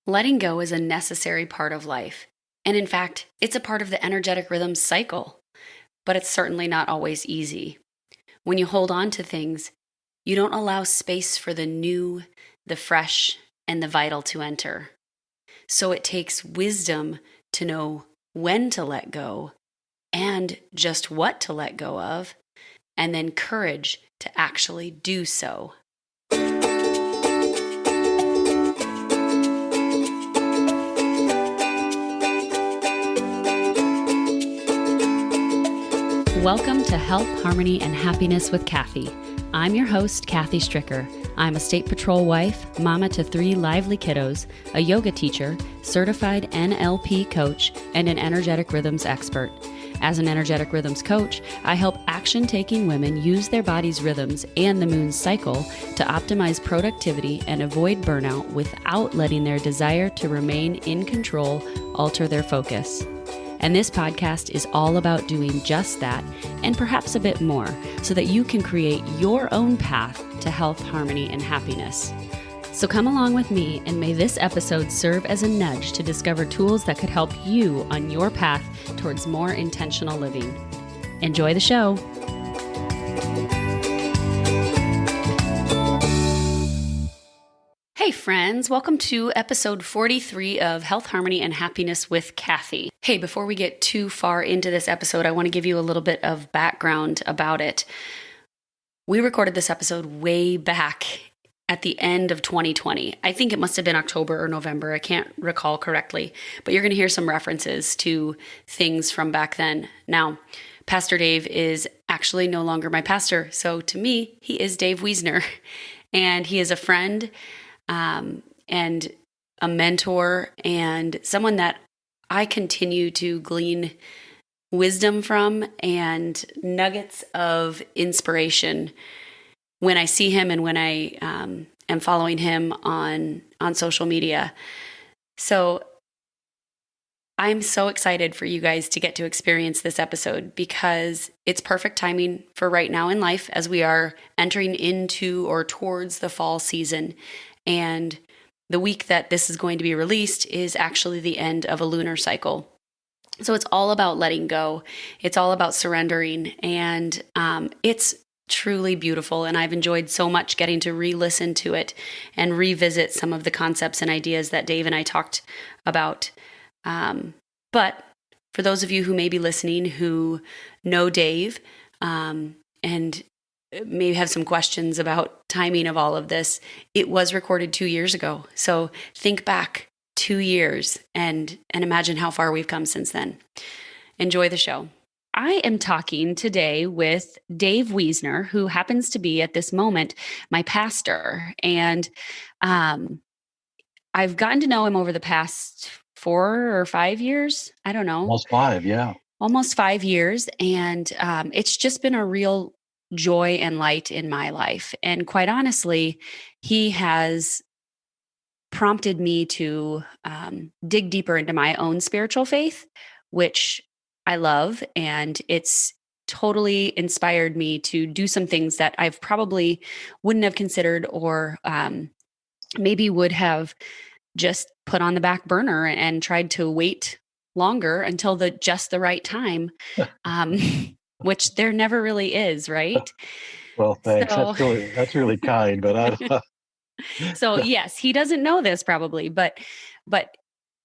Letting go is a necessary part of life. And in fact, it's a part of the energetic rhythm cycle, but it's certainly not always easy. When you hold on to things, you don't allow space for the new, the fresh, and the vital to enter. So it takes wisdom to know when to let go and just what to let go of, and then courage to actually do so. Welcome to Health, Harmony, and Happiness with Kathy. I'm your host, Kathy Stricker. I'm a state patrol wife, mama to 3 lively kiddos, a yoga teacher, certified NLP coach, and an energetic rhythms expert. As an energetic rhythms coach, I help action-taking women use their body's rhythms and the moon's cycle to optimize productivity and avoid burnout without letting their desire to remain in control alter their focus. And this podcast is all about doing just that and perhaps a bit more so that you can create your own path to health, harmony, and happiness. So come along with me, and may this episode serve as a nudge to discover tools that could help you on your path towards more intentional living. Enjoy the show. Hey friends, welcome to episode 43 of Health, Harmony, and Happiness with Kathy. Hey, before we get too far into this episode, I want to give you a little bit of background about it. We recorded this episode way back at the end of 2020. I think it must have been October or November. I can't recall correctly, but you're going to hear some references to things from back then. Now, Pastor Dave is actually no longer my pastor. So to me, he is Dave Weesner, and he is a friend and a mentor and someone that I continue to glean wisdom from and nuggets of inspiration when I see him and when I am following him on social media. So I'm so excited for you guys to get to experience this episode because it's perfect timing for right now in life as we are entering into or towards the fall season. And the week that this is going to be released is actually the end of a lunar cycle. So it's all about letting go. It's all about surrendering. And it's truly beautiful. And I've enjoyed so much getting to re-listen to it and revisit some of the concepts and ideas that Dave and I talked about. But for those of you who may be listening who know Dave and maybe have some questions about timing of all of this, it was recorded 2 years ago. So think back 2 years and imagine how far we've come since then. Enjoy the show. I am talking today with Dave Weesner, who happens to be at this moment my pastor. And I've gotten to know him over the past 4 or 5 years. I don't know. Almost 5, yeah. Almost 5 years. And it's just been a real joy and light in my life. And quite honestly, he has prompted me to dig deeper into my own spiritual faith, which I love. And it's totally inspired me to do some things that I've probably wouldn't have considered or maybe would have just put on the back burner and tried to wait longer until just the right time. Which there never really is, right? Well, thanks. So, that's really kind, but I don't. So yes, he doesn't know this probably, but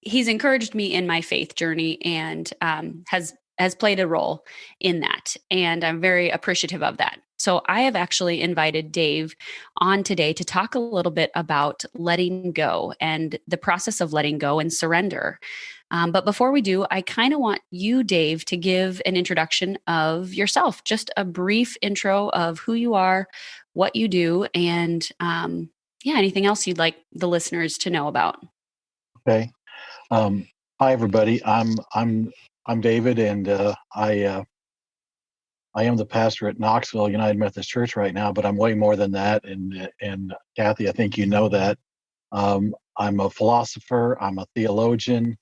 he's encouraged me in my faith journey and has played a role in that, and I'm very appreciative of that. So I have actually invited Dave on today to talk a little bit about letting go and the process of letting go and surrender. But before we do, I kind of want you, Dave, to give an introduction of yourself, just a brief intro of who you are, what you do, and anything else you'd like the listeners to know about. Okay. Hi, everybody. I'm David, and I am the pastor at Knoxville United Methodist Church right now, but I'm way more than that. And Kathy, I think you know that. I'm a philosopher. I'm a theologian.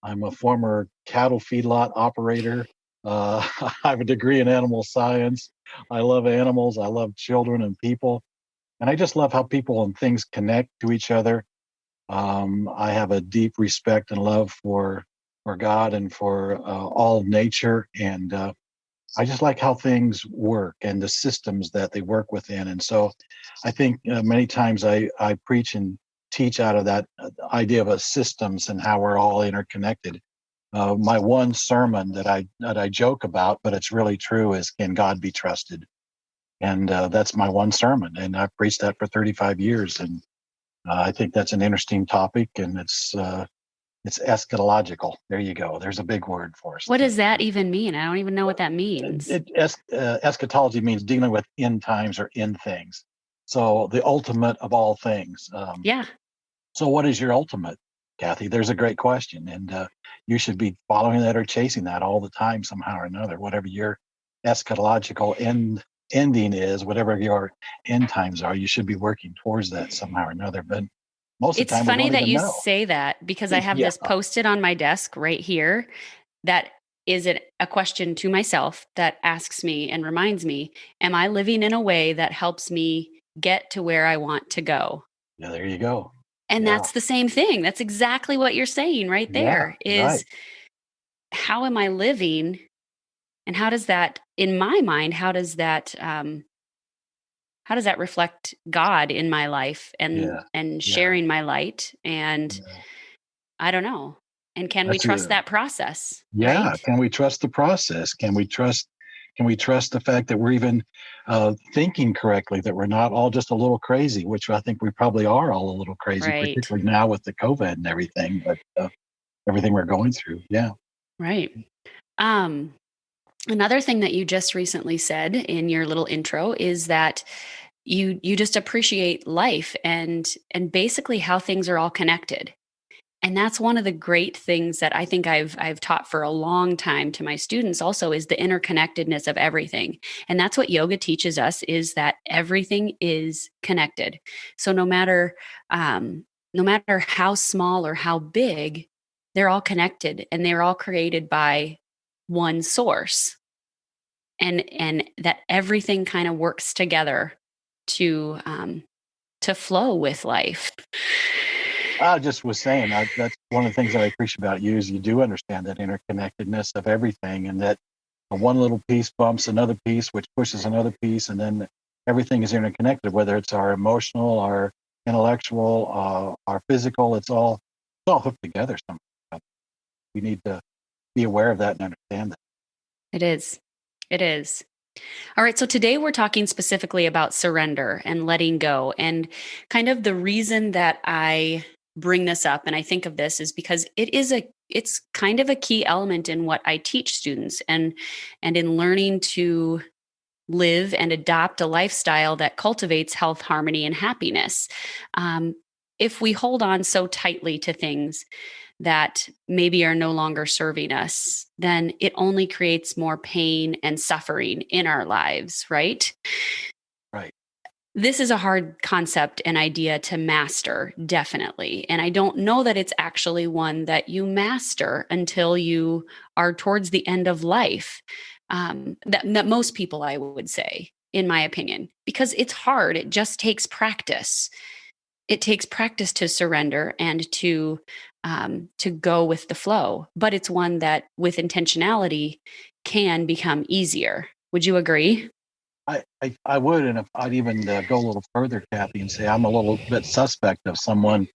I'm a former cattle feedlot operator. I have a degree in animal science. I love animals. I love children and people. And I just love how people and things connect to each other. I have a deep respect and love for God and for all of nature, and I just like how things work and the systems that they work within. And so, I think many times I preach and teach out of that idea of a systems and how we're all interconnected. My one sermon that I joke about, but it's really true, is "Can God be trusted?" And that's my one sermon, and I've preached that for 35 years. And I think that's an interesting topic, and it's eschatological. There you go. There's a big word for us. What does that even mean? I don't even know what that means. Eschatology means dealing with end times or end things. So the ultimate of all things. Yeah. So what is your ultimate, Kathy? There's a great question, and you should be following that or chasing that all the time, somehow or another. Whatever your eschatological ending is, whatever your end times are, you should be working towards that somehow or another. But most of the It's time, we funny don't that even you know. say that because I have Yeah, this posted on my desk right here that is a question to myself that asks me and reminds me, am I living in a way that helps me get to where I want to go? yeah. There you go. And Yeah, that's the same thing. That's exactly what you're saying right yeah. there Right. is how am I living and how does that in my mind how does that reflect God in my life and Yeah, yeah. sharing my light and Yeah. I don't know. And can we That's trust a that process, Yeah. right? Can we trust the process? Can we trust the fact that we're even thinking correctly, that we're not all just a little crazy, which I think we probably are all a little crazy, Right. particularly now with the COVID and everything, but everything we're going through. Yeah. Right. Um Another thing that you just recently said in your little intro is that you just appreciate life and basically how things are all connected. And that's one of the great things that I think I've taught for a long time to my students also is the interconnectedness of everything. And that's what yoga teaches us is that everything is connected. So no matter how small or how big, they're all connected and they're all created by one source. And that everything kind of works together to to flow with life. I just was saying that's one of the things that I appreciate about you is you do understand that interconnectedness of everything, and that one little piece bumps another piece, which pushes another piece, and then everything is interconnected. Whether it's our emotional, our intellectual, our physical, it's all hooked together. Somehow we need to be aware of that and understand that. It is. It is. All right. So today we're talking specifically about surrender and letting go. And kind of the reason that I bring this up and I think of this is because it's kind of a key element in what I teach students and in learning to live and adopt a lifestyle that cultivates health, harmony, and happiness. Um, if we hold on so tightly to things that maybe are no longer serving us, then it only creates more pain and suffering in our lives, right? Right. This is a hard concept and idea to master, definitely. And I don't know that it's actually one that you master until you are towards the end of life. That most people, I would say, in my opinion, because it's hard. It just takes practice. It takes practice to surrender and to go with the flow. But it's one that, with intentionality, can become easier. Would you agree? I would, and if I'd even go a little further, Kathy, and say I'm a little bit suspect of someone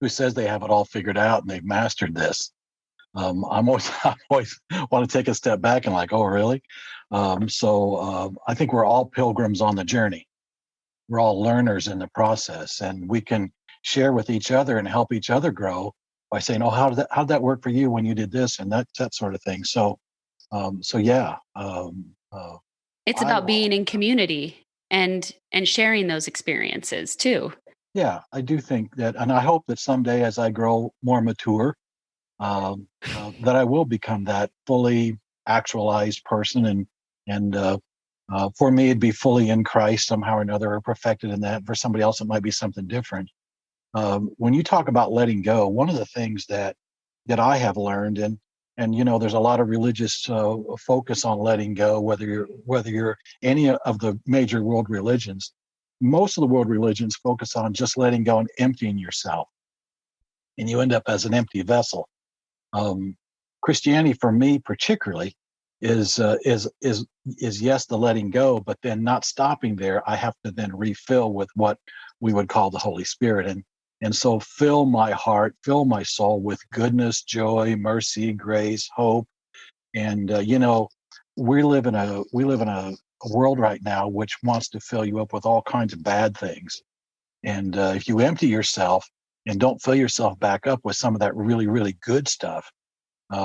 who says they have it all figured out and they've mastered this. I always want to take a step back and like, oh, really? So I think we're all pilgrims on the journey. We're all learners in the process, and we can share with each other and help each other grow by saying, "Oh, how did that work for you when you did this?" and that sort of thing. So yeah, It's I about being in community and sharing those experiences too. yeah, I do think that, and I hope that someday as I grow more mature, that I will become that fully actualized person, and for me, it'd be fully in Christ somehow or another, or perfected in that. For somebody else, it might be something different. When you talk about letting go, one of the things that I have learned, and there's a lot of religious focus on letting go, whether you're any of the major world religions. most of the world religions focus on just letting go and emptying yourself, and you end up as an empty vessel. Um, Christianity, for me particularly, is yes, the letting go, but then not stopping there. I have to then refill with what we would call the Holy Spirit, and so fill my heart, fill my soul with goodness, joy, mercy, grace, hope, and we live in a world right now which wants to fill you up with all kinds of bad things, and if you empty yourself and don't fill yourself back up with some of that really, really good stuff,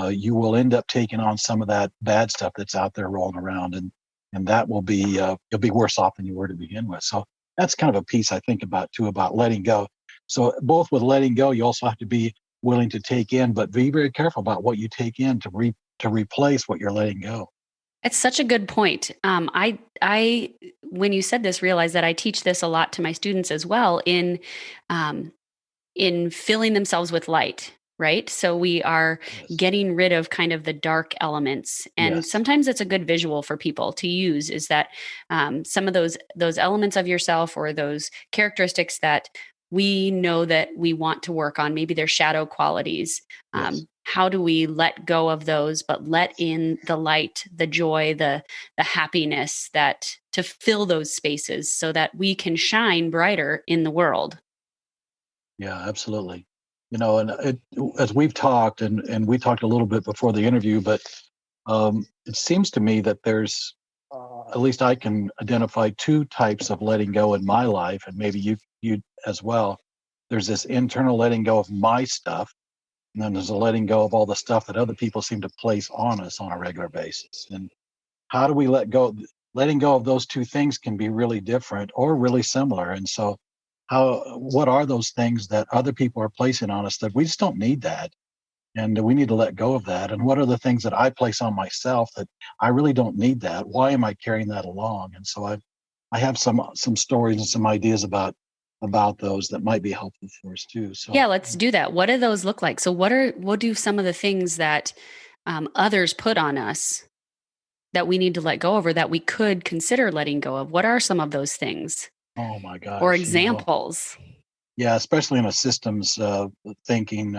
you will end up taking on some of that bad stuff that's out there rolling around, and that will be you'll be worse off than you were to begin with. So that's kind of a piece I think about too, about letting go. So both with letting go, you also have to be willing to take in, but be very careful about what you take in to replace what you're letting go. It's such a good point. When you said this, realized that I teach this a lot to my students as well um, in filling themselves with light. Right. So we are Yes. getting rid of kind of the dark elements. And Yes. sometimes it's a good visual for people to use is that some of those elements of yourself or those characteristics that we know that we want to work on, maybe they're shadow qualities. Yes. How do we let go of those, but let in the light, the joy, the happiness that to fill those spaces so that we can shine brighter in the world? Yeah, absolutely. And as we've talked, and we talked a little bit before the interview, but it seems to me that there's, at least I can identify two types of letting go in my life, and maybe you as well. There's this internal letting go of my stuff, and then there's a letting go of all the stuff that other people seem to place on us on a regular basis. And how do we let go? Letting go of those two things can be really different or really similar. And so, what are those things that other people are placing on us that we just don't need that? And we need to let go of that. And what are the things that I place on myself that I really don't need that? Why am I carrying that along? And so I have some stories and some ideas about those that might be helpful for us too. So Yeah, let's do that. What do those look like? So what do some of the things that others put on us that we need to let go of or that we could consider letting go of? What are some of those things oh my or gosh, examples? yeah, especially in a systems thinking.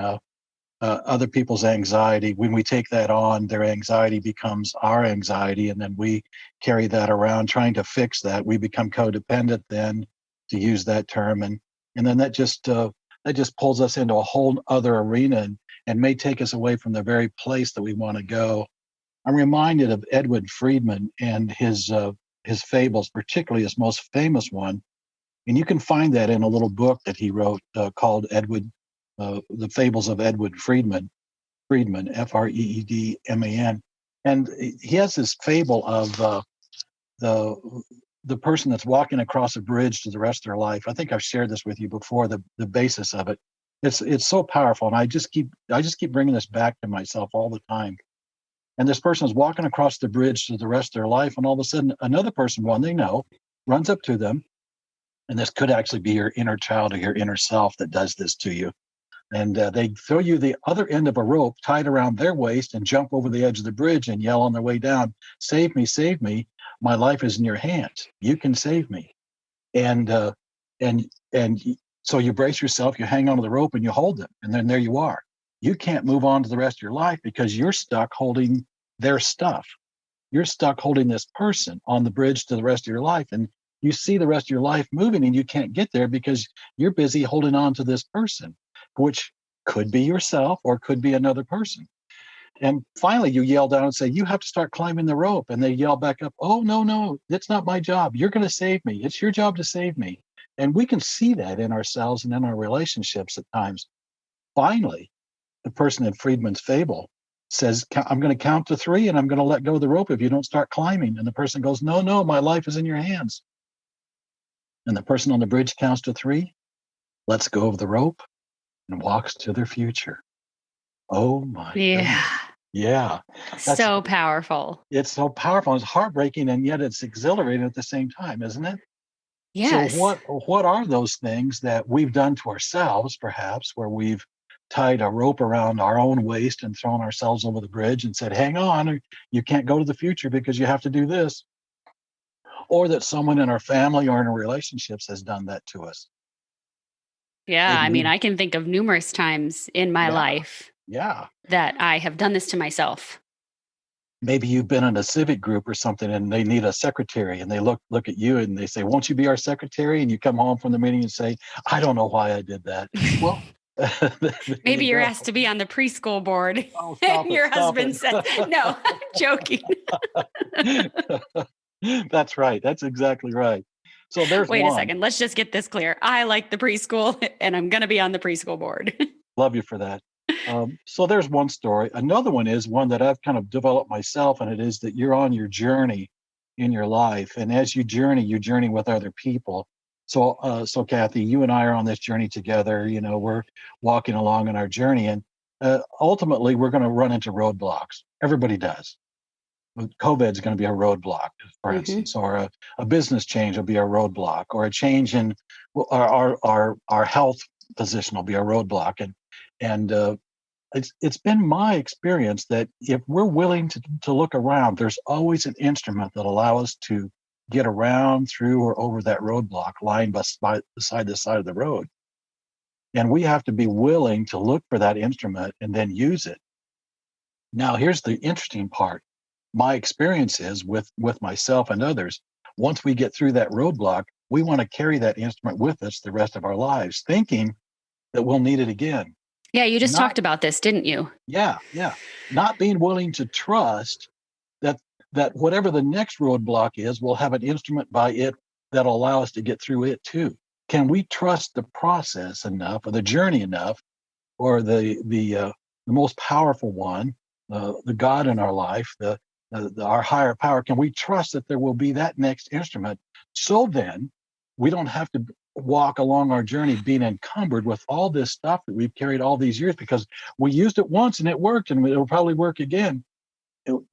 Other people's anxiety, when we take that on, their anxiety becomes our anxiety, and then we carry that around trying to fix that. We become codependent then, to use that term, and then that just pulls us into a whole other arena, and may take us away from the very place that we want to go. I'm reminded of Edwin Friedman and his fables, particularly his most famous one, and you can find that in a little book that he wrote called The Fables of Edwin Friedman, Freedman. And he has this fable of the the person that's walking across a bridge to the rest of their life. I think I've shared this with you before. The basis of it, it's so powerful, and I just keep bringing this back to myself all the time. And this person is walking across the bridge to the rest of their life, and all of a sudden, another person, one they know, runs up to them, and this could actually be your inner child or your inner self that does this to you, and they throw you the other end of a rope tied around their waist and jump over the edge of the bridge and yell on their way down, "Save me, save me. My life is in your hands. You can save me." And so you brace yourself, you hang onto the rope and you hold them. And then there you are. You can't move on to the rest of your life because you're stuck holding their stuff. You're stuck holding this person on the bridge to the rest of your life. And you see the rest of your life moving and you can't get there because you're busy holding on to this person, which could be yourself or could be another person. And finally, you yell down and say, "You have to start climbing the rope." And they yell back up, "Oh, no, no, it's not my job. You're going to save me. It's your job to save me." And we can see that in ourselves and in our relationships at times. Finally, the person in Friedman's fable says, "I'm going to count to three and I'm going to let go of the rope if you don't start climbing." And the person goes, "No, no, my life is in your hands." And the person on the bridge counts to three, lets go of the rope, and walks to their future. Oh my Yeah. goodness. Yeah. That's So powerful. It's so powerful. It's heartbreaking, and yet it's exhilarating at the same time, isn't it? So Yes. what are those things that we've done to ourselves, perhaps, where we've tied a rope around our own waist and thrown ourselves over the bridge and said, "Hang on, or you can't go to the future because you have to do this." or that someone in our family or in our relationships has done that to us. Yeah, Maybe I mean, you, I can think of numerous times in my yeah, life yeah. that I have done this to myself. Maybe you've been in a civic group or something and they need a secretary and they look at you and they say, won't you be our secretary? And you come home from the meeting and say, I don't know why I did that. Well, there Maybe you you're go. asked to be on the preschool board Oh, and stop it, your stop husband says, no, I'm joking. it. That's right. That's exactly right. So there's Wait a one. second. Let's just get this clear. I like the preschool and I'm going to be on the preschool board. Love you for that. So there's one story. Another one is one that I've kind of developed myself, and it is that you're on your journey in your life, and as you journey with other people. So Kathy, you and I are on this journey together. You know, we're walking along in our journey, and ultimately, we're going to run into roadblocks. Everybody does. COVID is going to be a roadblock, for Hmm. instance, or a business change will be a roadblock, or a change in our health position will be a roadblock, and it's been my experience that if we're willing to look around, there's always an instrument that allows us to get around, through, or over that roadblock lying beside the side of the road. And we have to be willing to look for that instrument and then use it. Now, here's the interesting part. My experience is with myself and others, once we get through that roadblock, we want to carry that instrument with us the rest of our lives, thinking that we'll need it again. Yeah, you just Not talked about this, didn't you? Yeah, yeah. Not being willing to trust that whatever the next roadblock is, we'll have an instrument by it that'll allow us to get through it too. Can we trust the process enough, or the journey enough, or the most powerful one, the God in our life, our higher power? Can we trust that there will be that next instrument? So then, we don't have to walk along our journey being encumbered with all this stuff that we've carried all these years because we used it once and it worked, and it'll probably work again.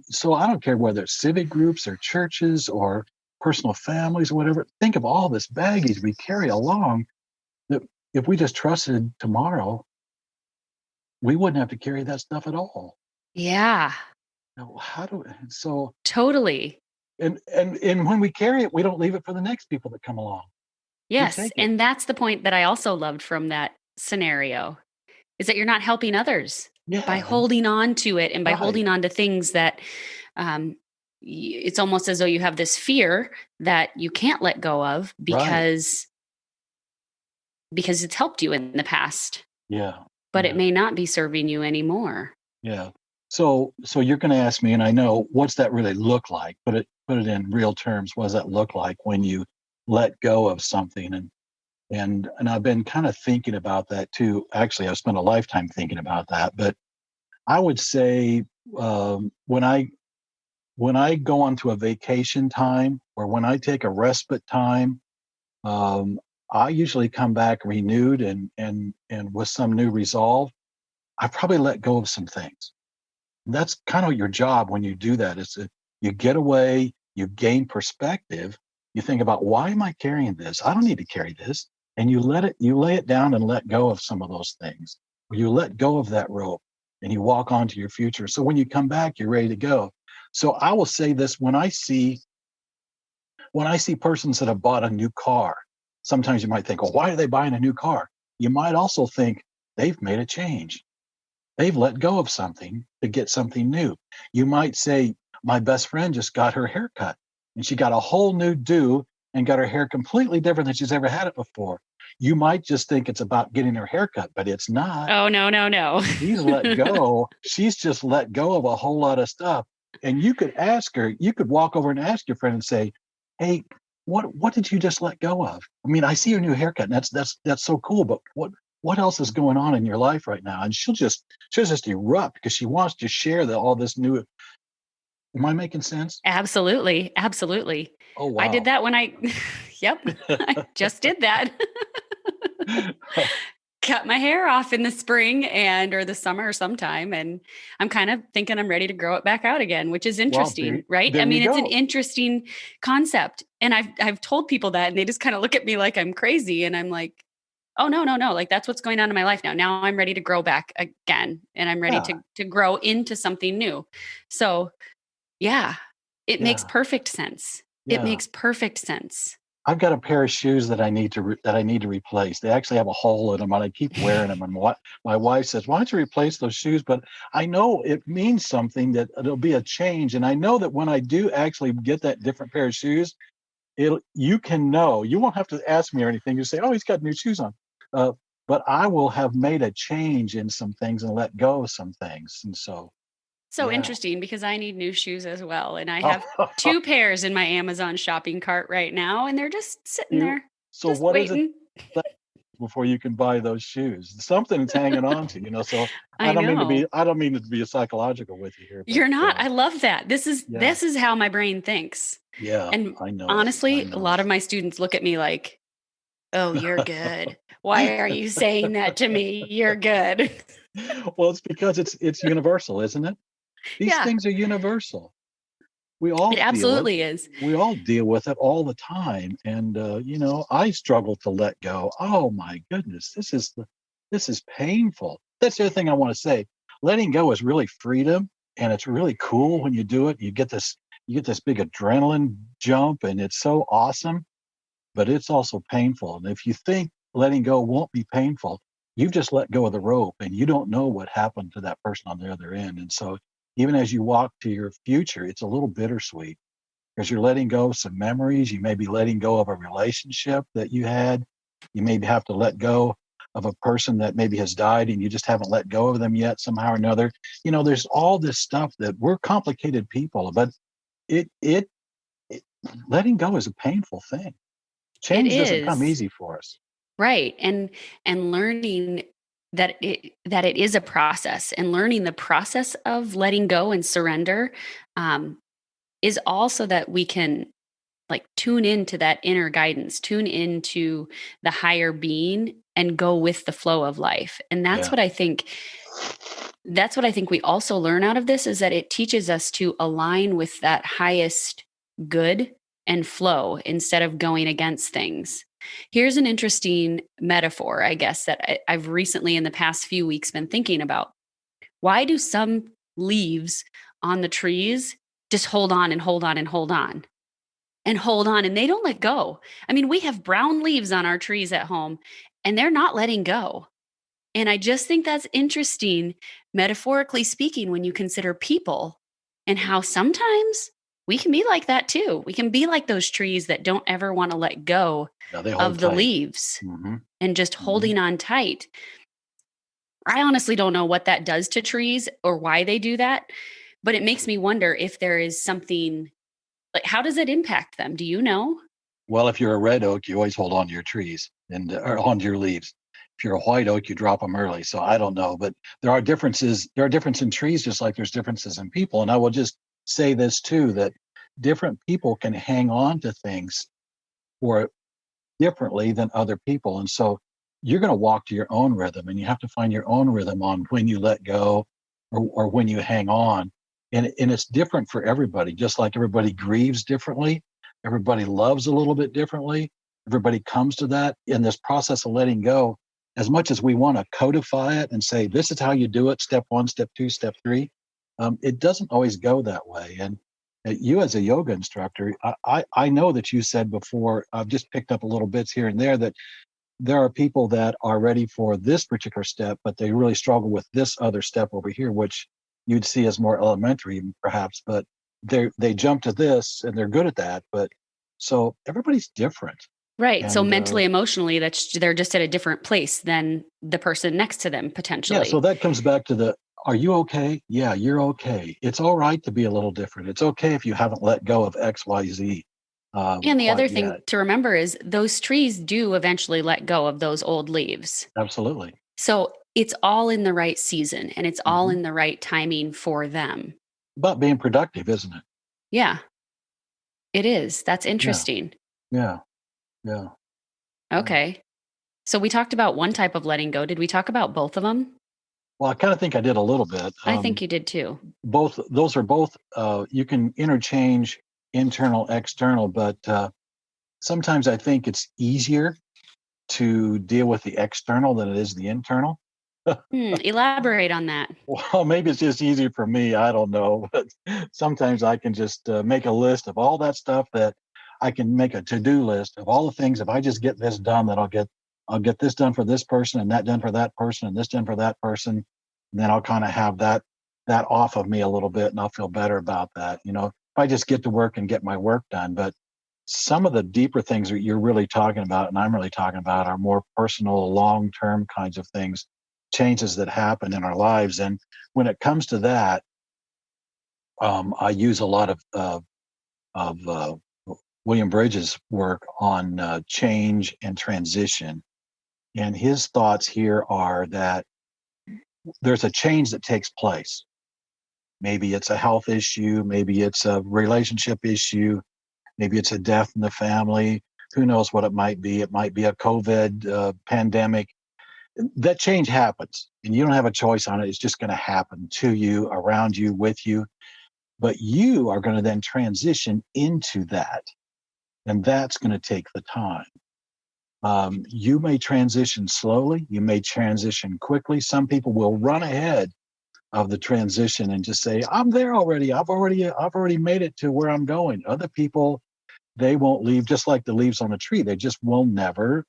So I don't care whether it's civic groups or churches or personal families or whatever. Think of all this baggage we carry along that if we just trusted tomorrow, we wouldn't have to carry that stuff at all. Yeah, Now, how do so totally. and when we carry it, we don't leave it for the next people that come along. We Yes. take it. And that's the point that I also loved from that scenario is that you're not helping others by Yeah, holding on to it and by right, holding on to things that um, it's almost as though you have this fear that you can't let go of right. because it's helped you in the past, Yeah, but it yeah, may not be serving you anymore. yeah. So you're going to ask me, and I know, what's that really look like? Put it in real terms. What does that look like when you let go of something? And I've been kind of thinking about that too. Actually, I've spent a lifetime thinking about that. But I would say when I go onto a vacation time, or when I take a respite time, um, I usually come back renewed and with some new resolve. I probably let go of some things. That's kind of your job when you do that. You get away, you gain perspective. You think about, why am I carrying this? I don't need to carry this. And you lay it down and let go of some of those things. Or you let go of that rope and you walk on to your future. So when you come back, you're ready to go. So I will say this: when I see persons that have bought a new car, sometimes you might think, well, why are they buying a new car? You might also think they've made a change. They've let go of something to get something new. You might say, my best friend just got her hair cut and she got a whole new do and got her hair completely different than she's ever had it before. You might just think it's about getting her hair cut, but it's not. Oh, no, no, no. She's let go. She's just let go of a whole lot of stuff. And you could ask her, you could walk over and ask your friend and say, hey, what did you just let go of? I mean, I see your new haircut, and that's so cool, but what else is going on in your life right now? And she'll just erupt because she wants to share all this new. Am I making sense? Absolutely. Absolutely. Oh I did wow. that when yep, I just did that. Cut my hair off in the spring or the summer or sometime. And I'm kind of thinking I'm ready to grow it back out again, which is Well, there interesting, right? I there you mean, it's an go. interesting concept. And I've told people that and they just kind of look at me like I'm crazy. And I'm like, oh no, no, no. Like that's what's going on in my life now. Now I'm ready to grow back again. And I'm ready Yeah, to grow into something new. So yeah, it makes yeah. perfect sense. It Yeah. makes perfect sense. I've got a pair of shoes that I need to replace. They actually have a hole in them, and I keep wearing them. And what my wife says, "Why don't you replace those shoes?" But I know it means something, that it'll be a change. And I know that when I do actually get that different pair of shoes, you can know. You won't have to ask me or anything. You say, "Oh, he's got new shoes on," uh, but I will have made a change in some things and let go of some things. And so, So yeah. interesting because I need new shoes as well. And I have Oh, 2 pairs in my Amazon shopping cart right now, and they're just sitting you. there, So just what is it waiting. before you can buy those shoes? Something's hanging on to, So I know. I don't mean to be psychological with you here, but You're not. I love that. yeah, This is how my brain thinks. yeah, And I know it. I honestly, a know lot it. of my students look at me like, "Oh, you're good. Why are you saying that to me? You're good." Well, it's because it's universal, isn't it? These Yeah, things are universal. We it all feel it. absolutely is. We all deal with it all the time, and I struggle to let go. Oh my goodness, this is painful. That's the other thing I want to say. Letting go is really freedom, and it's really cool when you do it. You get this big adrenaline jump, and it's so awesome. But it's also painful. And if you think letting go won't be painful, you've just let go of the rope, and you don't know what happened to that person on the other end. And so, even as you walk to your future, it's a little bittersweet because you're letting go of some memories. You may be letting go of a relationship that you had. You maybe have to let go of a person that maybe has died, and you just haven't let go of them yet somehow or another. There's all this stuff that we're complicated people, but it, it, it letting go is a painful thing. It Change doesn't come is. easy for us. Right. And learning that it is a process, and learning the process of letting go and surrender um, is also that we can like tune into that inner guidance, tune into the higher being and go with the flow of life. And Yeah, that's what I think we also learn out of this, is that it teaches us to align with that highest good and flow instead of going against things. Here's an interesting metaphor, I guess, that I've recently in the past few weeks been thinking about. Why do some leaves on the trees just hold on and hold on and hold on and hold on, and they don't let go? I mean, we have brown leaves on our trees at home, and they're not letting go. And I just think that's interesting, metaphorically speaking, when you consider people and how sometimes we can be like that too. We can be like those trees that don't ever want to let go yeah, they hold of the tight. leaves Hmm. and just Hmm. holding on tight. I honestly don't know what that does to trees or why they do that, but it makes me wonder if there is something like, how does it impact them? Do you know? Well, if you're a red oak, you always hold on to your trees or on to your leaves. If you're a white oak, you drop them early. So I don't know, but there are differences. There are differences in trees, just like there's differences in people. And I will just say this too: that different people can hang on to things for differently than other people. And so you're going to walk to your own rhythm, and you have to find your own rhythm on when you let go or when you hang on. And it's different for everybody, just like everybody grieves differently. Everybody loves a little bit differently. Everybody comes to that in this process of letting go. As much as we want to codify it and say, this is how you do it, step one, step two, step three, it doesn't always go that way. And you as a yoga instructor, I know that you said before, I've just picked up a little bits here and there, that there are people that are ready for this particular step, but they really struggle with this other step over here, which you'd see as more elementary perhaps, but they jump to this and they're good at that. But so everybody's different. Right. So And mentally, emotionally, they're just at a different place than the person next to them yeah, so potentially. that comes back to are you okay? Yeah, you're okay. It's all right to be a little different. It's okay if you haven't let go of XYZ And the other quite thing yet. to remember is those trees do eventually let go of those old leaves. Absolutely. So it's all in the right season and it's all Hmm. in the right timing for them. About being productive, isn't it? Yeah, it is. That's Yeah, interesting. yeah, yeah, yeah. Okay. So we talked about one type of letting go. Did we talk about both of them? Well, I kind of think I did a little bit. I think you did too. Both those are both you can interchange internal, external, but sometimes I think it's easier to deal with the external than it is the internal. Elaborate on that. Well, maybe it's just easier for me. I don't know, but sometimes I can just make a list of all that stuff that I can make a to-do list of all the things. If I just get this done, then I'll get this done for this person, and that done for that person, and this done for that person. And then I'll kind of have that off of me a little bit, and I'll feel better about that. If I just get to work and get my work done. But some of the deeper things that you're really talking about, and I'm really talking about, are more personal, long-term kinds of things, changes that happen in our lives. And when it comes to that, I use a lot of William Bridges' work on change and transition. And his thoughts here are that there's a change that takes place. Maybe it's a health issue, maybe it's a relationship issue, maybe it's a death in the family. Who knows what it might be? It might be a COVID pandemic. That change happens, and you don't have a choice on it. It's just going to happen to you, around you, with you. But you are going to then transition into that, and that's going to take the time. You may transition slowly. You may transition quickly. Some people will run ahead of the transition and just say, "I'm there already. I've already made it to where I'm going." Other people, they won't leave, just like the leaves on a tree. They'll never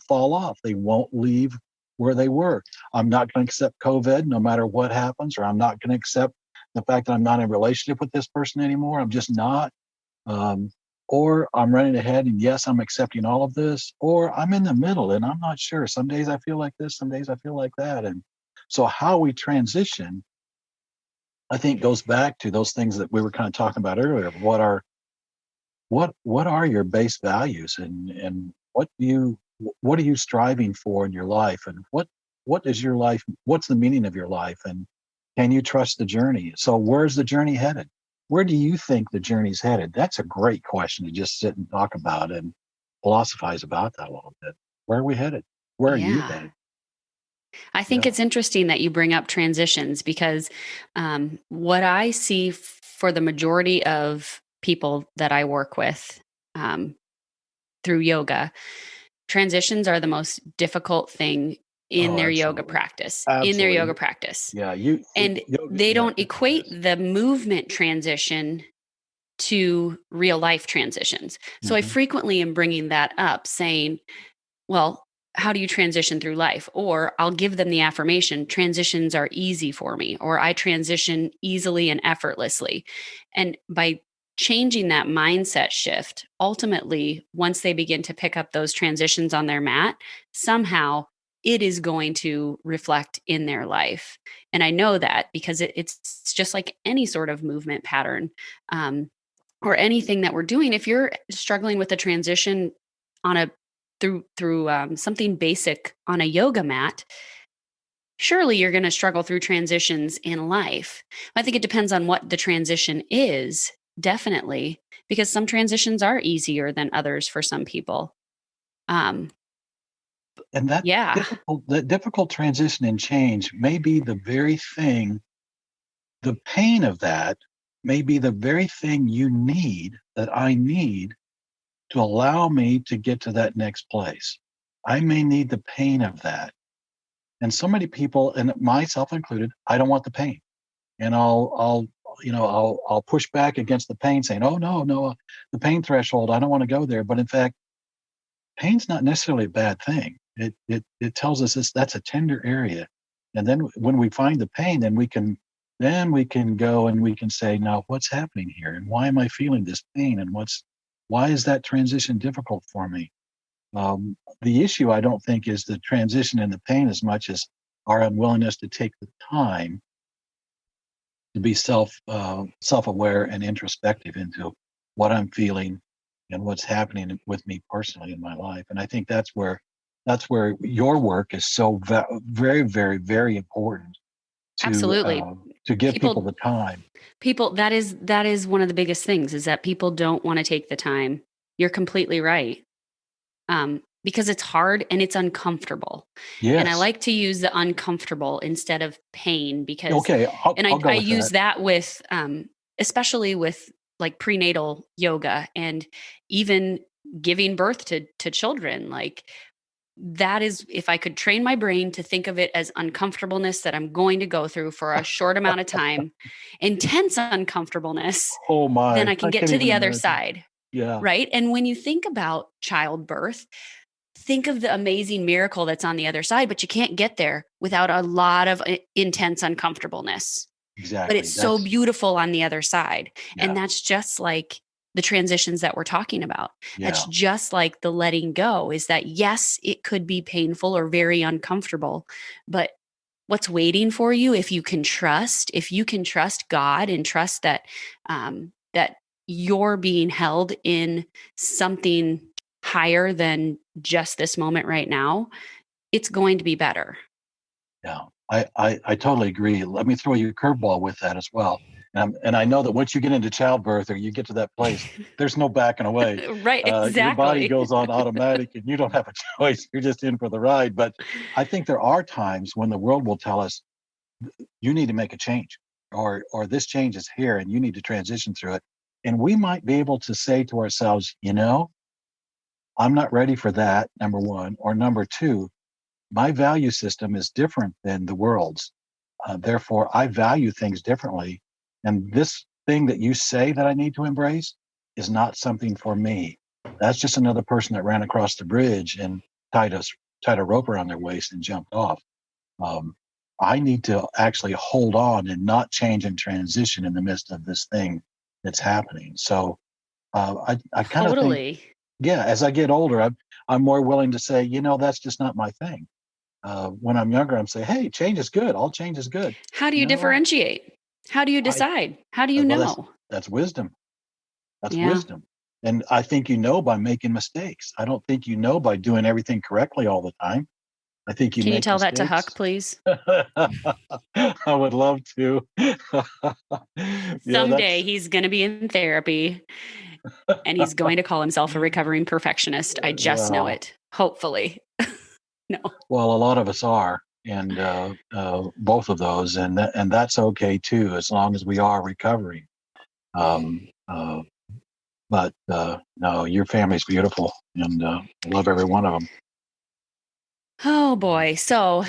fall off. They won't leave where they were. I'm not going to accept COVID no matter what happens, or I'm not going to accept the fact that I'm not in a relationship with this person anymore. I'm just not. Um, or I'm running ahead and yes, I'm accepting all of this, or I'm in the middle and I'm not sure. Some days I feel like this, some days I feel like that. And so how we transition, I think, goes back to those things that we were kind of talking about earlier. What are your base values, and what are you striving for in your life, and what is your life, what's the meaning of your life, and can you trust the journey? So where's the journey headed? Where do you think the journey's headed? That's a great question to just sit and talk about and philosophize about that a little bit. Where are we headed? Where are you Yeah. headed? I think Yeah. it's interesting that you bring up transitions because what I see for the majority of people that I work with um, through yoga, transitions are the most difficult thing in Oh, their yoga absolutely. practice, in their yoga Absolutely. practice. Yeah. And Yoga. they Yeah. don't equate Yes. the movement transition to real life transitions. So I Hmm. frequently am bringing that up saying, well, how do you transition through life? Or I'll give them the affirmation, transitions are easy for me, or I transition easily and effortlessly. And by changing that mindset shift, ultimately, once they begin to pick up those transitions on their mat, somehow it is going to reflect in their life. And I know that because it's just like any sort of movement pattern. Or anything that we're doing, if you're struggling with a transition on a through something basic on a yoga mat, surely you're going to struggle through transitions in life. I think it depends on what the transition is, definitely, because some transitions are easier than others for some people. Um, And yeah, that difficult transition and change may be the very thing, the pain of that may be the very thing that I need to allow me to get to that next place. I may need the pain of that. And so many people, and myself included, I don't want the pain. And I'll push back against the pain saying, oh no, the pain threshold, I don't want to go there. But in fact, pain's not necessarily a bad thing. It tells us that's a tender area. And then when we find the pain, then we can go and we can say, now what's happening here? And why am I feeling this pain? And why is that transition difficult for me? The issue, I don't think, is the transition and the pain as much as our unwillingness to take the time to be self-aware and introspective into what I'm feeling and what's happening with me personally in my life. And I think that's where your work is so very, very, very important to absolutely. uh, to give people People the time. people that is one of the biggest things is that people don't want to take the time. You're completely right. Because it's hard and it's uncomfortable. And I Yes. like to use the uncomfortable instead of pain because, Okay. I'll, and I'll I go with use that. that with, especially with like prenatal yoga and even giving birth to children. Like that is, if I could train my brain to think of it as uncomfortableness that I'm going to go through for a short amount of time, intense uncomfortableness, Oh then my! I can I get can't to even the other imagine. side. Yeah, right? And when you think about childbirth, think of the amazing miracle that's on the other side, but you can't get there without a lot of intense uncomfortableness. But it's exactly. so beautiful on the other side. And Yeah, that's just like the transitions that we're talking about. That's yeah, just like the letting go is that, yes, it could be painful or very uncomfortable, but what's waiting for you if you can trust God and trust that you're being held in something higher than just this moment right now, it's going to be better. yeah. I totally agree. Let me throw you a curveball with that as well. And I know that once you get into childbirth or you get to that place, there's no backing away. Right, Your body exactly. goes on automatic, and you don't have a choice. You're just in for the ride. But I think there are times when the world will tell us you need to make a change, or this change is here, and you need to transition through it. And we might be able to say to ourselves, I'm not ready for that. Number one, or number two, my value system is different than the world's. Therefore, I value things differently. And this thing that you say that I need to embrace is not something for me. That's just another person that ran across the bridge and tied a rope around their waist and jumped off. Um, I need to actually hold on and not change and transition in the midst of this thing that's happening. So I kind of think, Totally. yeah, as I get older, I'm more willing to say, that's just not my thing. When I'm younger, I'm saying, hey, change is good. All change is good. How do you No, differentiate? How do you I decide? How do you well, know? that's wisdom. That's Yeah. wisdom. And I think by making mistakes. I don't think by doing everything correctly all the time. I think you Can you make tell that to Huck, mistakes. please? I would love to. Yeah, Someday that's he's going to be in therapy and he's going to call himself a recovering perfectionist. I just know well, it. Hopefully. No. well, a lot of us are, and both of those, and that's okay too, as long as we are recovering. Um, uh, but no, your family's beautiful, and I love every one of them. Oh boy. So,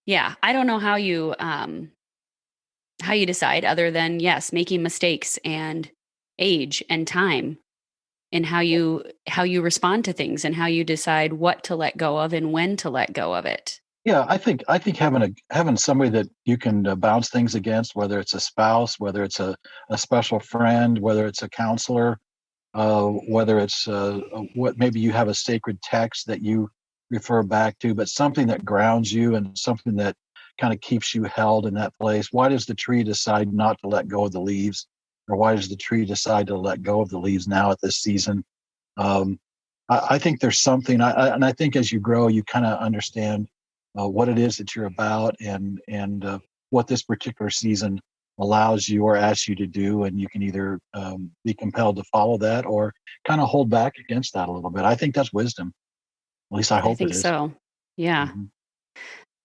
yeah, I don't know how you decide other than yes, making mistakes and age and time and how you respond to things and how you decide what to let go of and when to let go of it. Yeah, I think having somebody that you can bounce things against, whether it's a spouse, whether it's a special friend, whether it's a counselor, whether it's what maybe you have a sacred text that you refer back to, but something that grounds you and something that kind of keeps you held in that place. Why does the tree decide not to let go of the leaves, or why does the tree decide to let go of the leaves now at this season? Um, I think there's something, and I think as you grow, you kind of understand what it is that you're about, and what this particular season allows you or asks you to do, and you can either be compelled to follow that or kind of hold back against that a little bit. I think that's wisdom. At least I I hope it think is. so. Yeah. Mhm.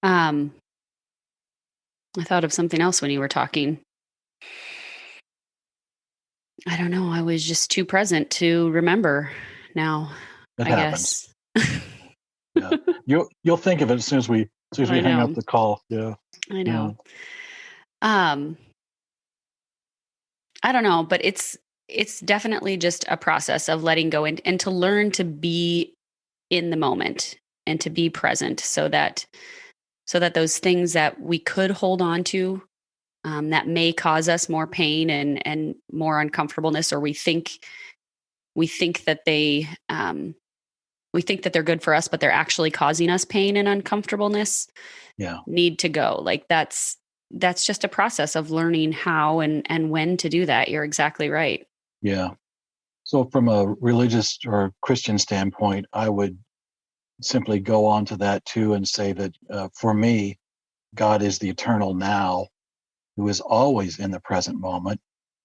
Um, I thought of something else when you were talking. I don't know. I was just too present to remember now, It I happens. guess. Yeah, you'll think of it as soon as we I hang up know. the call. Yeah, I yeah, know. Um, I don't know, but it's definitely just a process of letting go and to learn to be in the moment and to be present so that those things that we could hold on to that may cause us more pain and more uncomfortableness, or we think that we think that they're good for us, but they're actually causing us pain and uncomfortableness, yeah, need to go. Like that's just a process of learning how and when to do that. You're exactly right. yeah. So, from a religious or Christian standpoint, I would simply go on to that too and say that for me, God is the eternal now, who is always in the present moment.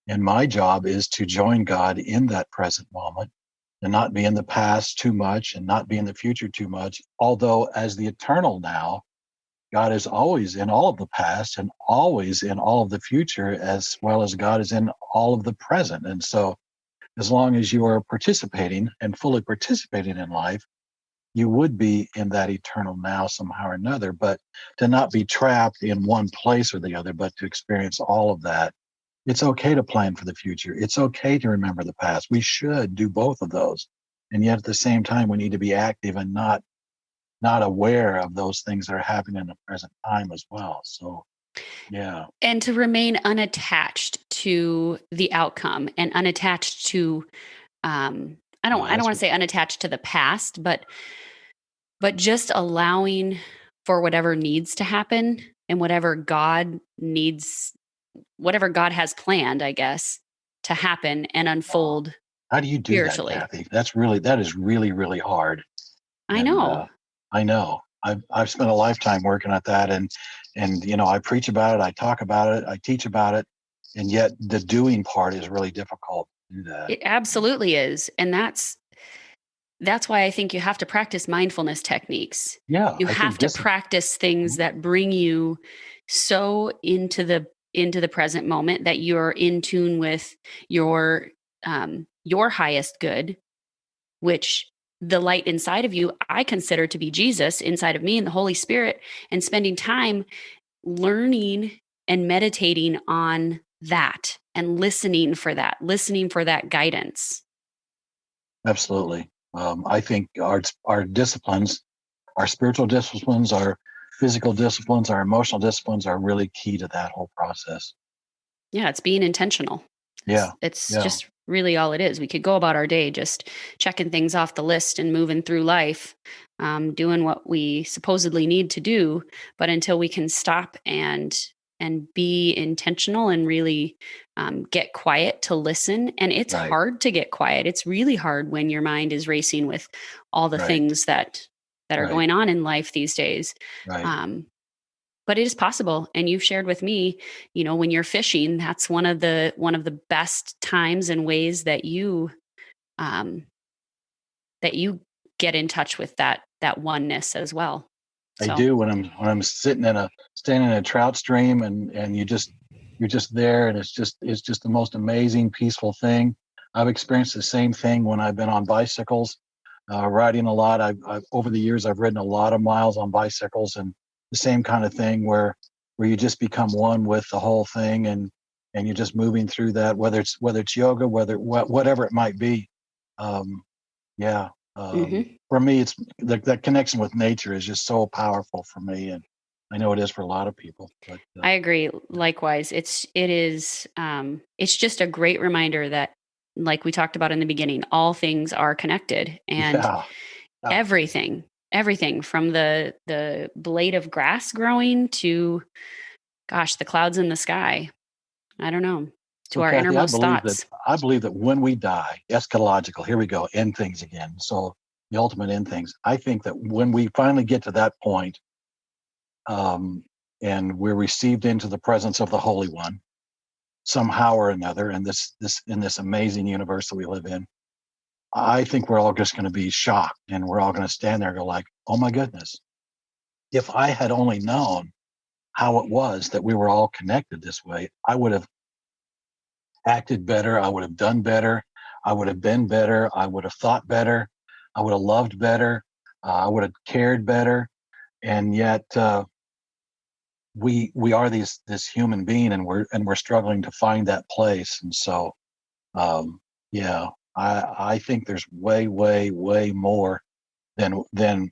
And my job is to join God in that present moment and not be in the past too much and not be in the future too much. Although, as the eternal now, God is always in all of the past and always in all of the future, as well as God is in all of the present. And so, as long as you are participating and fully participating in life, you would be in that eternal now somehow or another, but to not be trapped in one place or the other, but to experience all of that It's okay to plan for the future. It's okay to remember the past. We should do both of those. And yet at the same time, we need to be active and not aware of those things that are happening in the present time as well. So yeah, And to remain unattached to the outcome and unattached to I don't that's want to say unattached to the past, but just allowing for whatever needs to happen and whatever God has planned, I guess, to happen and wow. unfold How do you do that, spiritually. Kathy? That is really, really hard. I And know. I know I've spent a lifetime working at that, and I preach about it, I talk about it, I teach about it, and yet the doing part is really difficult to do that. It absolutely is. And that's why I think you have to practice mindfulness techniques. Yeah, You I think have to discipline. practice things that bring you so into the present moment that you're in tune with your highest good, which the light inside of you I consider to be Jesus inside of me and the Holy Spirit, and spending time learning and meditating on that and listening for that guidance. Absolutely. I think our disciplines, our spiritual disciplines, our physical disciplines, our emotional disciplines are really key to that whole process. Yeah, it's being intentional. Yeah, It's yeah, just really all it is. We could go about our day just checking things off the list and moving through life, doing what we supposedly need to do. But until we can stop and be intentional and really get quiet to listen, and it's right, hard to get quiet. It's really hard when your mind is racing with all the right, things that are right, going on in life these days. right. Um, but it is possible, and you've shared with me, when you're fishing, that's one of the best times and ways um that you get in touch with that oneness as well. I So do when I'm standing in a trout stream, and you're just there, and it's just the most amazing peaceful thing. I've experienced the same thing when I've been on bicycles, riding a lot. I've over the years I've ridden a lot of miles on bicycles, and the same kind of thing where you just become one with the whole thing, and you're just moving through that, whether it's yoga, whatever it might be. Um, yeah. mhm. For me, it's that connection with nature is just so powerful for me, and I know it is for a lot of people. But I agree. Likewise, it's just a great reminder that, like we talked about in the beginning, all things are connected, and yeah, yeah. everything from the blade of grass growing to, gosh, the clouds in the sky. I don't know, to So, our Kathy, innermost thoughts. I believe that when we die, eschatological. Here we go, end things again. So the ultimate end things. I think that when we finally get to that point, um, and we're received into the presence of the Holy One somehow or another, in this amazing universe that we live in, I think we're all just going to be shocked, and we're all going to stand there and go like, "Oh my goodness! If I had only known how it was that we were all connected this way, I would have acted better. I would have done better. I would have been better. I would have thought better. I would have loved better. I would have cared better." And yet, we are this human being, and we're struggling to find that place. And so, yeah, I think there's way, way, way more than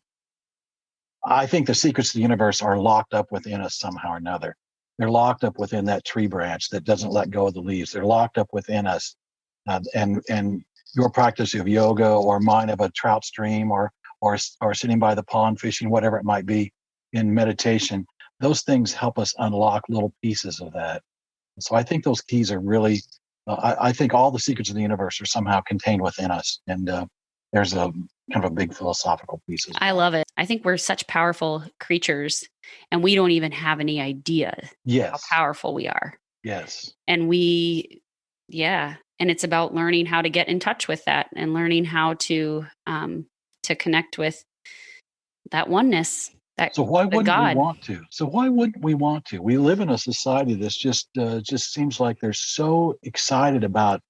I think the secrets of the universe are locked up within us somehow or another. They're locked up within that tree branch that doesn't let go of the leaves. They're locked up within us, and your practice of yoga or mine of a trout stream or sitting by the pond fishing, whatever it might be, in meditation. Those things help us unlock little pieces of that. So I think those keys are really. I think all the secrets of the universe are somehow contained within us, and there's a kind of a big philosophical piece as I well. love it. I think we're such powerful creatures, and we don't even have any idea how Yes, powerful we are. yes. And yeah, and it's about learning how to get in touch with that and learning how to connect with that oneness, that So why the wouldn't we God. want to? So why wouldn't we want to? We live in a society that's just seems like they're so excited about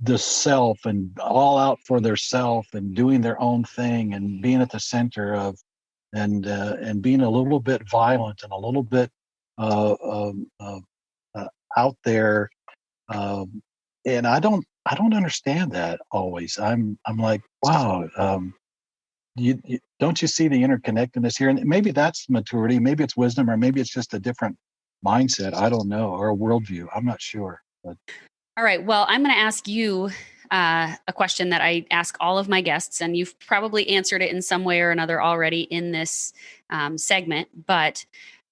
the self and all out for their self and doing their own thing and being at the center of and being a little bit violent and a little bit uh, um, uh, out there. And I don't understand that always. I'm like, wow. Don't you see the interconnectedness here? And maybe that's maturity, maybe it's wisdom, or maybe it's just a different mindset. I don't know, or a worldview. I'm not sure. But All right. Well, I'm going to ask you a question that I ask all of my guests, and you've probably answered it in some way or another already in this segment. But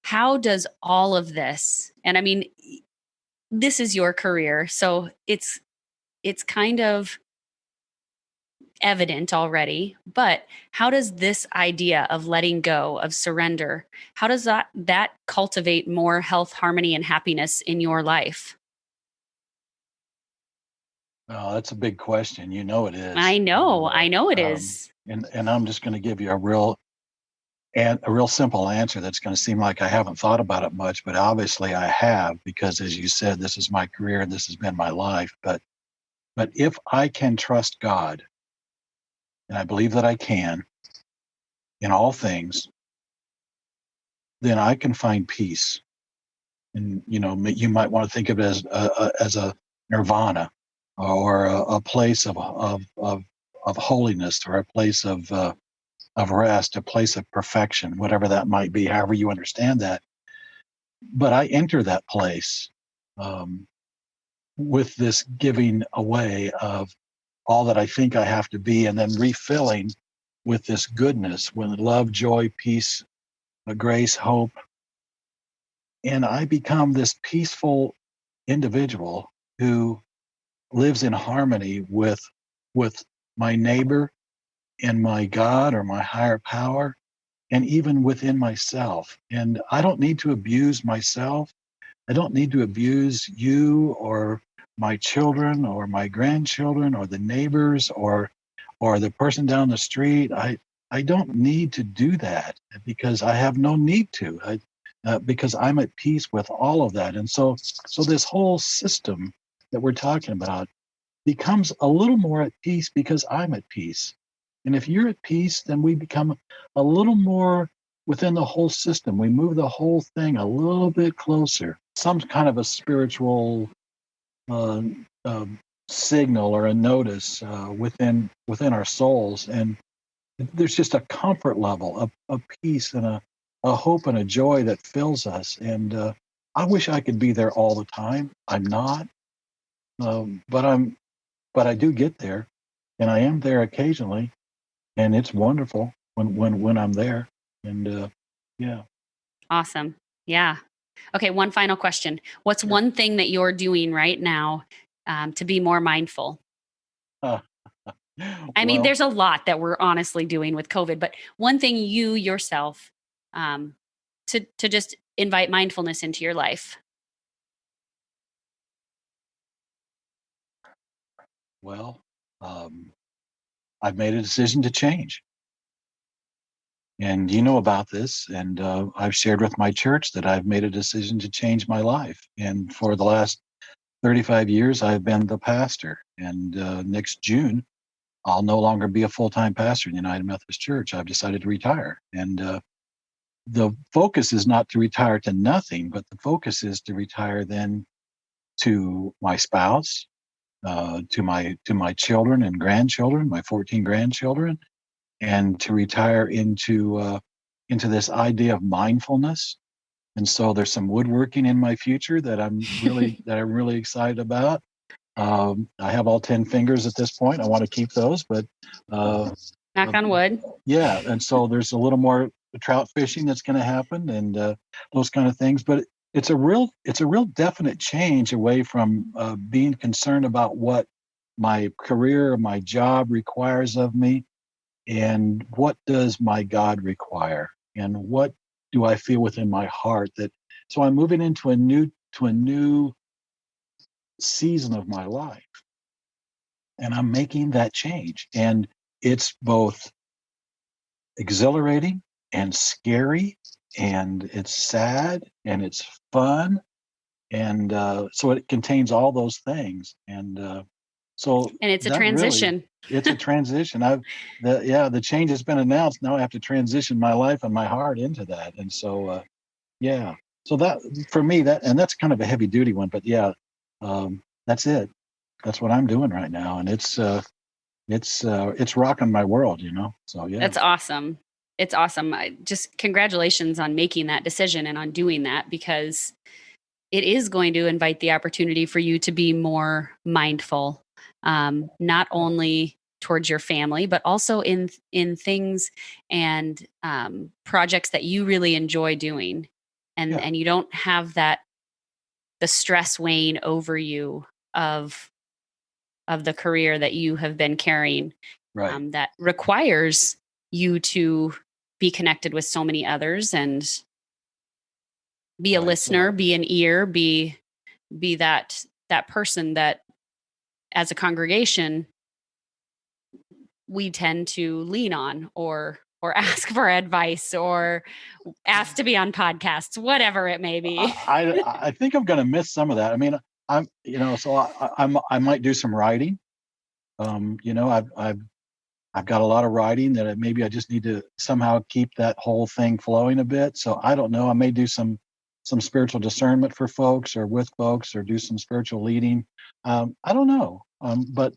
how does all of this, and I mean, this is your career, so it's kind of evident already, but how does this idea of letting go, of surrender, how does that cultivate more health, harmony, and happiness in your life? that's a big question. You know it is, I and know, I know it um, is. and I'm just going to give you a real simple answer that's going to seem like I haven't thought about it much, but obviously I have, because as you said, this is my career, this has been my life. But if I can trust God, and I believe that I can in all things, then I can find peace. And you might want to think of it as a nirvana, or a place of holiness, or a place of rest, a place of perfection, whatever that might be, however you understand that. But I enter that place um, with this giving away of all that I think I have to be, and then refilling with this goodness, with love, joy, peace, grace, hope. And I become this peaceful individual who lives in harmony with my neighbor and my God, or my higher power, and even within myself. And I don't need to abuse myself. I don't need to abuse you, or my children, or my grandchildren, or the neighbors, or the person down the street. I don't need to do that, because I have no need to. Because I'm at peace with all of that. And so this whole system that we're talking about becomes a little more at peace because I'm at peace. And if you're at peace, then we become a little more within the whole system. We move the whole thing a little bit closer. Some kind of a spiritual uh, uh, signal, or a notice within our souls. And there's just a comfort level, a peace, and a hope and a joy that fills us. And I wish I could be there all the time. I'm not, but I do get there, and I am there occasionally, and it's wonderful when I'm there. And yeah, Awesome. Yeah. Okay, one final question. What's sure. one thing that you're doing right now to be more mindful? Uh, I mean, well, there's a lot that we're honestly doing with COVID, but one thing you yourself um, to just invite mindfulness into your life. well, um, I've made a decision to change, and you know about this. And I've shared with my church that I've made a decision to change my life. And for the last 35 years, I've been the pastor. And next June, I'll no longer be a full-time pastor in the United Methodist Church. I've decided to retire. And the focus is not to retire to nothing, but the focus is to retire then to my spouse, to my children and grandchildren, my 14 grandchildren, and to retire into this idea of mindfulness. And so there's some woodworking in my future that I'm really excited about. I have all 10 fingers at this point. I want to keep those, but uh, Knock uh, on wood. yeah. And so there's a little more trout fishing that's going to happen, and those kind of things. But it's a real definite change away from being concerned about what my career or my job requires of me, and what does my God require, and what do I feel within my heart that. So I'm moving into a new season of my life, and I'm making that change. And it's both exhilarating and scary, and it's sad and it's fun. And so it contains all those things. And so And it's a that really, transition. it's a transition. The change has been announced. Now I have to transition my life and my heart into that. And so, yeah. So that, for me, that's kind of a heavy duty one, but yeah. that's it. That's what I'm doing right now, and it's rocking my world, So yeah, That's awesome. It's awesome. Just congratulations on making that decision and on doing that, because it is going to invite the opportunity for you to be more mindful, not only towards your family, but also in things and projects that you really enjoy doing, yeah, and you don't have the stress weighing over you of the career that you have been carrying, right, that requires you to be connected with so many others and be a right. listener, So be an ear, be that person that, as a congregation, we tend to lean on, or ask for advice, or ask to be on podcasts, whatever it may be. I think I'm going to miss some of that. I mean, so I might do some writing. I've got a lot of writing that maybe I just need to somehow keep that whole thing flowing a bit. So I don't know. I may do some spiritual discernment for folks or with folks, or do some spiritual leading. I don't know. But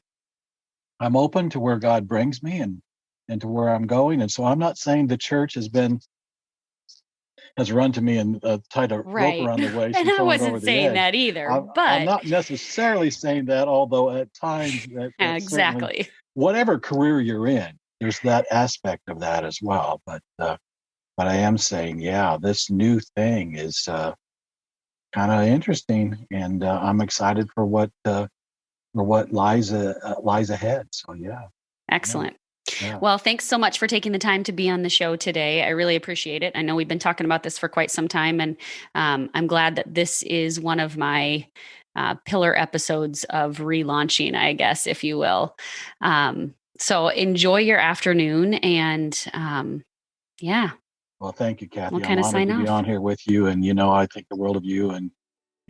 I'm open to where God brings me, and to where I'm going. And so I'm not saying the church has run to me and tied a rope Right. around the waist And and I thrown it over wasn't the saying edge. that either, I'm but not necessarily saying that, although at times that certainly, exactly. whatever career you're in, there's that aspect of that as well. But I am saying, yeah, this new thing is kind of interesting, and I'm excited for what lies ahead. So yeah, Excellent. yeah. Well, thanks so much for taking the time to be on the show today. I really appreciate it. I know we've been talking about this for quite some time, and I'm glad that this is one of my pillar episodes of relaunching, I guess, if you will. So enjoy your afternoon, and yeah, Well, thank you, we'll Kathy. I'm kind of honored sign to be off. on here with you, and I think the world of you,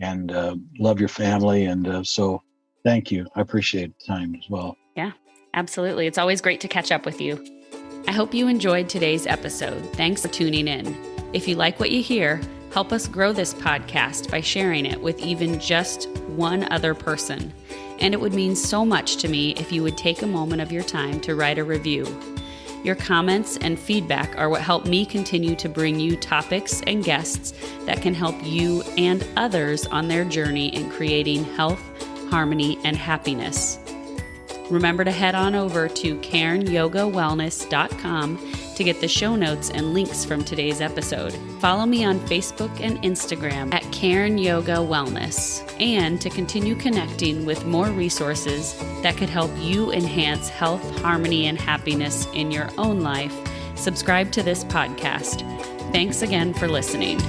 and love your family, and so thank you. I appreciate the time as well. Yeah, absolutely. It's always great to catch up with you. I hope you enjoyed today's episode. Thanks for tuning in. If you like what you hear, help us grow this podcast by sharing it with even just one other person. And it would mean so much to me if you would take a moment of your time to write a review. Your comments and feedback are what help me continue to bring you topics and guests that can help you and others on their journey in creating health, harmony, and happiness. Remember to head on over to CairnYogaWellness.com to get the show notes and links from today's episode. Follow me on Facebook and Instagram at Cairn Yoga Wellness, and to continue connecting with more resources that could help you enhance health, harmony, and happiness in your own life, subscribe to this podcast. Thanks again for listening.